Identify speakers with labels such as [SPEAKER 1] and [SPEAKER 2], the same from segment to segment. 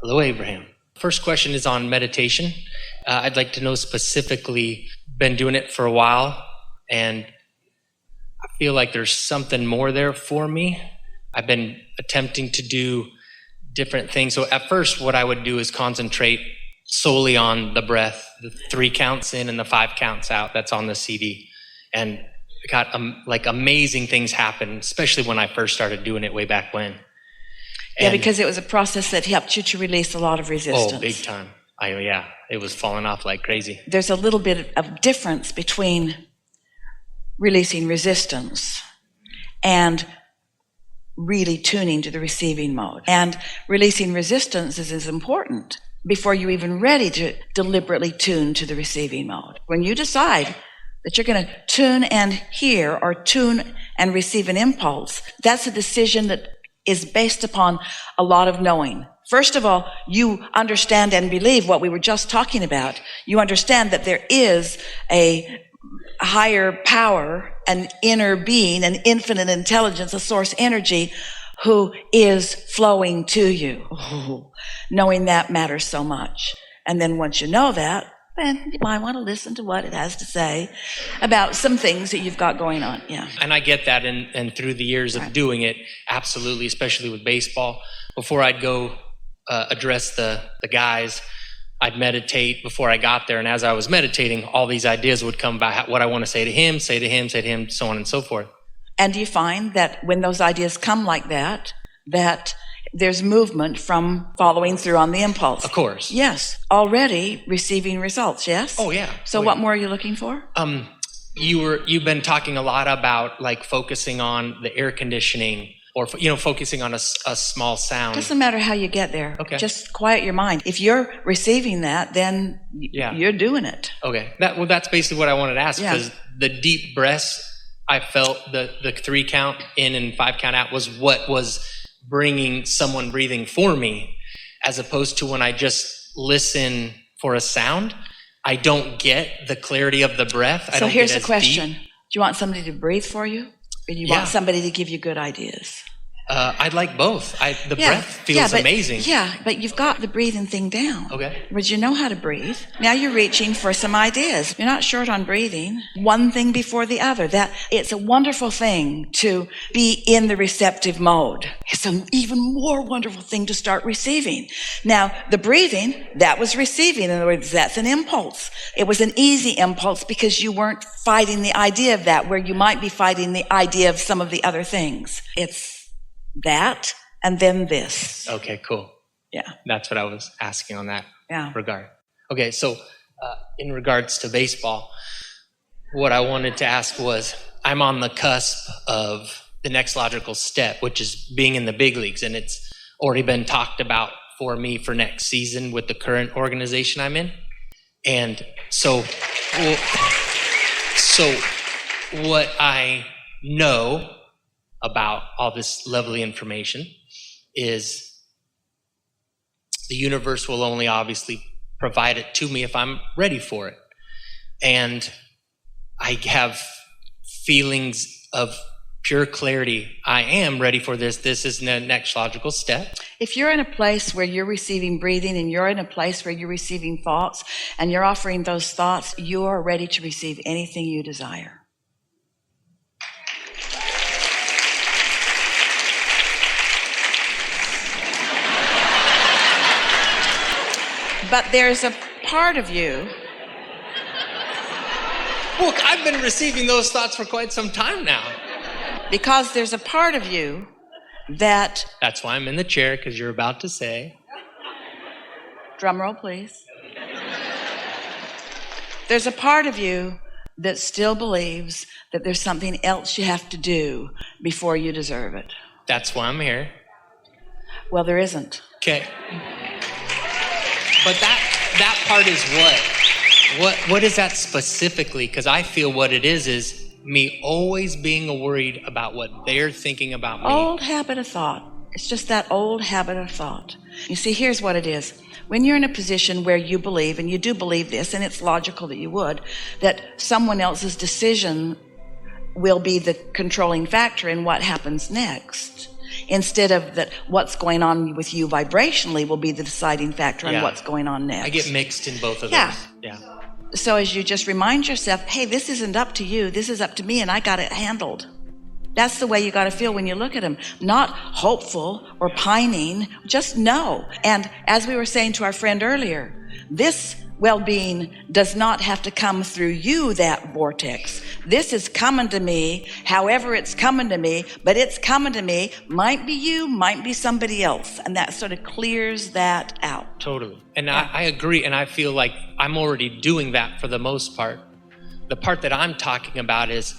[SPEAKER 1] Hello, Abraham. First question is on meditation. I'd like to know specifically, been doing it for a while, and I feel like there's something more there for me. I've been attempting to do different things. So at first, what I would do is concentrate solely on the breath, the 3 counts in and the 5 counts out that's on the CD. And got like amazing things happen, especially when I first started doing it way back when.
[SPEAKER 2] Yeah, because it was a process that helped you to release a lot of resistance.
[SPEAKER 1] Oh, big time. It was falling off like crazy.
[SPEAKER 2] There's a little bit of difference between releasing resistance and really tuning to the receiving mode. And releasing resistance is important before you're even ready to deliberately tune to the receiving mode. When you decide that you're going to tune and hear or tune and receive an impulse, that's a decision that is based upon a lot of knowing. First of all, you understand and believe what we were just talking about. You understand that there is a higher power, an inner being, an infinite intelligence, a source energy who is flowing to you. Oh, knowing that matters so much. And then once you know that, then you might want to listen to what it has to say about some things that you've got going on. Yeah.
[SPEAKER 1] And I get that, and through the years of doing it, absolutely, especially with baseball, before I'd go address the guys, I'd meditate before I got there, and as I was meditating, all these ideas would come about what I want to say to him, so on and so forth.
[SPEAKER 2] And do you find that when those ideas come like that there's movement from following through on the impulse?
[SPEAKER 1] Of course.
[SPEAKER 2] Yes. Already receiving results, yes?
[SPEAKER 1] Oh, yeah.
[SPEAKER 2] So what more are you looking for?
[SPEAKER 1] You've been talking a lot about like focusing on the air conditioning or, focusing on a small sound.
[SPEAKER 2] Doesn't matter how you get there.
[SPEAKER 1] Okay.
[SPEAKER 2] Just quiet your mind. If you're receiving that, then you're doing it.
[SPEAKER 1] Okay. That's basically what I wanted to ask, because the deep breaths, I felt the 3 count in and 5 count out was what was bringing someone breathing for me, as opposed to when I just listen for a sound, I don't get the clarity of the breath.
[SPEAKER 2] So here's the question. Do you want somebody to breathe for you? Or do you want somebody to give you good ideas?
[SPEAKER 1] I'd like both. The breath feels amazing.
[SPEAKER 2] Yeah, but you've got the breathing thing down.
[SPEAKER 1] Okay.
[SPEAKER 2] But you know how to breathe. Now you're reaching for some ideas. You're not short on breathing. One thing before the other. It's a wonderful thing to be in the receptive mode. It's an even more wonderful thing to start receiving. Now, the breathing, that was receiving. In other words, that's an impulse. It was an easy impulse because you weren't fighting the idea of that, where you might be fighting the idea of some of the other things. It's that, and then this.
[SPEAKER 1] Okay, cool.
[SPEAKER 2] Yeah.
[SPEAKER 1] That's what I was asking on that regard. Okay, so in regards to baseball, what I wanted to ask was, I'm on the cusp of the next logical step, which is being in the big leagues, and it's already been talked about for me for next season with the current organization I'm in. And so what I know about all this lovely information is the universe will only obviously provide it to me if I'm ready for it. And I have feelings of pure clarity. I am ready for this. This is the next logical step.
[SPEAKER 2] If you're in a place where you're receiving breathing and you're in a place where you're receiving thoughts and you're offering those thoughts, you are ready to receive anything you desire. But there's a part of you.
[SPEAKER 1] Look, I've been receiving those thoughts for quite some time now.
[SPEAKER 2] Because there's a part of you that...
[SPEAKER 1] That's why I'm in the chair, because you're about to say...
[SPEAKER 2] Drum roll, please. There's a part of you that still believes that there's something else you have to do before you deserve it.
[SPEAKER 1] That's why I'm here.
[SPEAKER 2] Well, there isn't.
[SPEAKER 1] Okay. But that part is what? What is that specifically? Because I feel what it is me always being worried about what they're thinking about me.
[SPEAKER 2] Old habit of thought. It's just that old habit of thought. You see, here's what it is. When you're in a position where you believe, and you do believe this, and it's logical that you would, that someone else's decision will be the controlling factor in what happens next. instead of that what's going on with you vibrationally will be the deciding factor on
[SPEAKER 1] Yeah.
[SPEAKER 2] what's going on next.
[SPEAKER 1] I get mixed in both of
[SPEAKER 2] Yeah.
[SPEAKER 1] those. Yeah.
[SPEAKER 2] So as you just remind yourself, hey, this isn't up to you, this is up to me, and I got it handled. That's the way you got to feel when you look at them. Not hopeful or pining, just know. And as we were saying to our friend earlier, this well-being does not have to come through you, that vortex. This is coming to me, however it's coming to me, but it's coming to me. Might be you, might be somebody else. And that sort of clears that out.
[SPEAKER 1] Totally. And I agree. And I feel like I'm already doing that for the most part. The part that I'm talking about is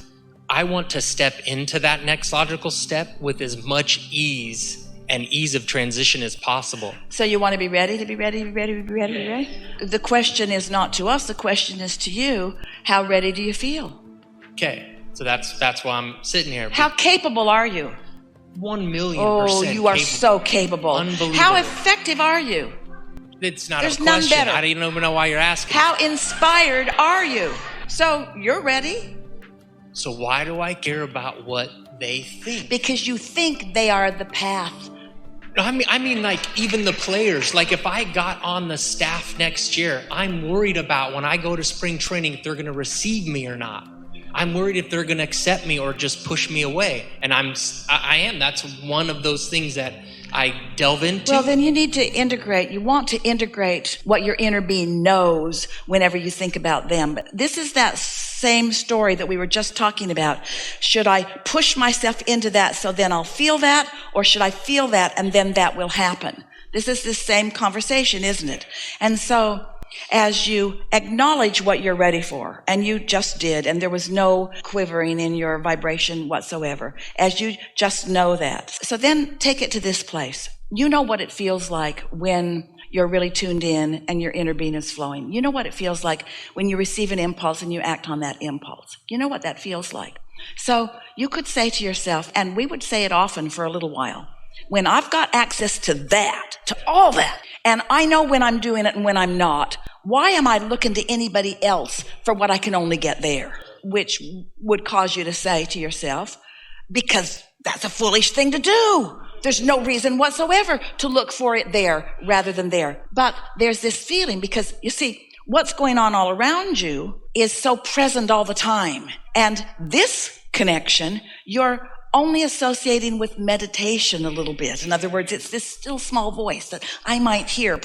[SPEAKER 1] I want to step into that next logical step with as much ease and ease of transition as possible.
[SPEAKER 2] So you want to be ready, to be ready, to be ready, to be ready, to be ready? The question is not to us, the question is to you. How ready do you feel?
[SPEAKER 1] Okay. So that's why I'm sitting here.
[SPEAKER 2] How capable are you?
[SPEAKER 1] 1,000,000%.
[SPEAKER 2] Oh, you are
[SPEAKER 1] capable.
[SPEAKER 2] so capable.
[SPEAKER 1] Unbelievable.
[SPEAKER 2] How effective are you?
[SPEAKER 1] It's not
[SPEAKER 2] There's
[SPEAKER 1] a
[SPEAKER 2] none
[SPEAKER 1] question.
[SPEAKER 2] better.
[SPEAKER 1] I don't even know why you're asking.
[SPEAKER 2] How inspired are you? So you're ready
[SPEAKER 1] So why do I care about what they think?
[SPEAKER 2] because you think they are the path.
[SPEAKER 1] I mean, like even the players. Like if I got on the staff next year, I'm worried about when I go to spring training if they're going to receive me or not. I'm worried if they're going to accept me or just push me away. And I am. That's one of those things that I delve into.
[SPEAKER 2] Well, then you need to integrate. You want to integrate what your inner being knows whenever you think about them. But this is that same story that we were just talking about. Should I push myself into that so then I'll feel that, or should I feel that and then that will happen? This is the same conversation, isn't it? And so as you acknowledge what you're ready for, and you just did, and there was no quivering in your vibration whatsoever, as you just know that. So then take it to this place. You know what it feels like when you're really tuned in and your inner being is flowing. You know what it feels like when you receive an impulse and you act on that impulse. You know what that feels like. So you could say to yourself, and we would say it often for a little while, when I've got access to that, to all that, and I know when I'm doing it and when I'm not, why am I looking to anybody else for what I can only get there? Which would cause you to say to yourself, because that's a foolish thing to do. There's no reason whatsoever to look for it there rather than there. But there's this feeling because, you see, what's going on all around you is so present all the time. And this connection, you're only associating with meditation a little bit. In other words, it's this still small voice that I might hear.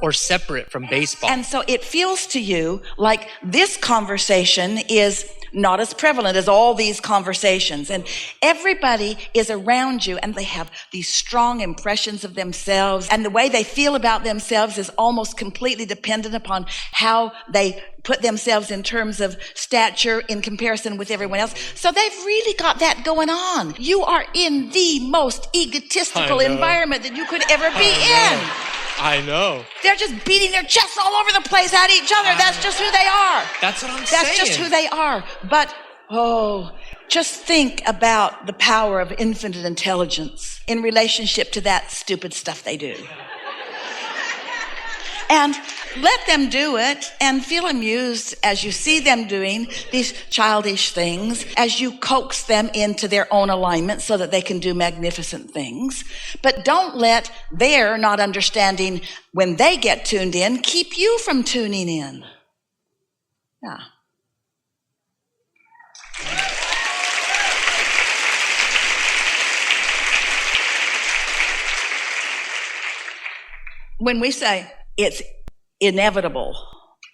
[SPEAKER 1] Or separate from baseball.
[SPEAKER 2] And so it feels to you like this conversation is not as prevalent as all these conversations. And everybody is around you and they have these strong impressions of themselves. And the way they feel about themselves is almost completely dependent upon how they put themselves in terms of stature in comparison with everyone else. So they've really got that going on. You are in the most egotistical environment that you could ever be in.
[SPEAKER 1] I know.
[SPEAKER 2] They're just beating their chests all over the place at each other. That's just who they are.
[SPEAKER 1] That's what I'm saying.
[SPEAKER 2] That's just who they are. But, just think about the power of infinite intelligence in relationship to that stupid stuff they do. And let them do it and feel amused as you see them doing these childish things, as you coax them into their own alignment so that they can do magnificent things. But don't let their not understanding when they get tuned in keep you from tuning in. Yeah. When we say it's inevitable,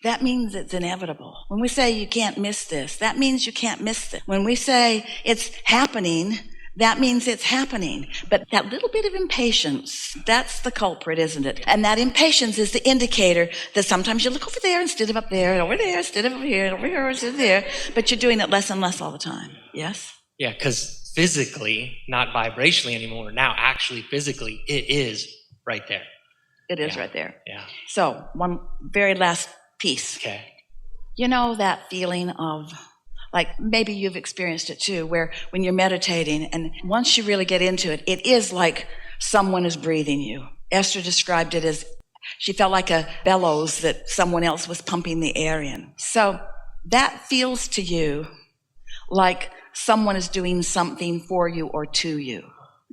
[SPEAKER 2] that means it's inevitable. When we say you can't miss this, that means you can't miss it. When we say it's happening, that means it's happening. But that little bit of impatience, that's the culprit, isn't it? And that impatience is the indicator that sometimes you look over there instead of up there, and over there instead of over here, and over here instead of there, but you're doing it less and less all the time. Yes?
[SPEAKER 1] Yeah, because physically, not vibrationally anymore, now actually physically, it is right there.
[SPEAKER 2] It is right there.
[SPEAKER 1] Yeah.
[SPEAKER 2] So, one very last piece.
[SPEAKER 1] Okay.
[SPEAKER 2] You know that feeling of, like maybe you've experienced it too, where when you're meditating and once you really get into it, it is like someone is breathing you. Esther described it as she felt like a bellows that someone else was pumping the air in. So that feels to you like someone is doing something for you or to you.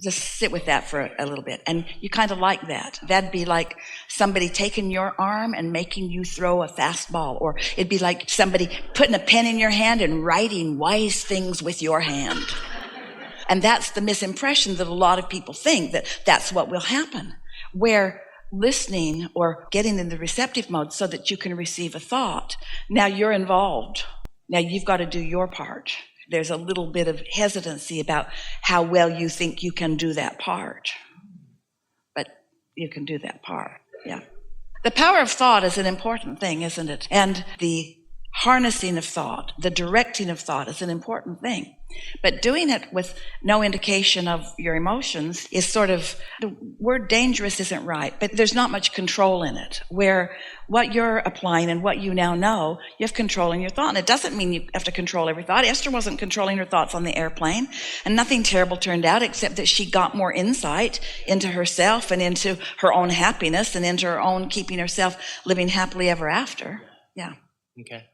[SPEAKER 2] just sit with that for a little bit. And you kind of like that. That'd be like somebody taking your arm and making you throw a fastball. Or it'd be like somebody putting a pen in your hand and writing wise things with your hand. And that's the misimpression that a lot of people think, that that's what will happen. Where listening or getting in the receptive mode so that you can receive a thought, now you're involved. Now you've got to do your part. There's a little bit of hesitancy about how well you think you can do that part. But you can do that part, yeah. The power of thought is an important thing, isn't it? And the harnessing of thought, the directing of thought is an important thing. But doing it with no indication of your emotions is sort of, the word dangerous isn't right, but there's not much control in it, where what you're applying and what you now know, you have control in your thought. And it doesn't mean you have to control every thought. Esther wasn't controlling her thoughts on the airplane, and nothing terrible turned out except that she got more insight into herself and into her own happiness and into her own keeping herself living happily ever after. Yeah.
[SPEAKER 1] Okay.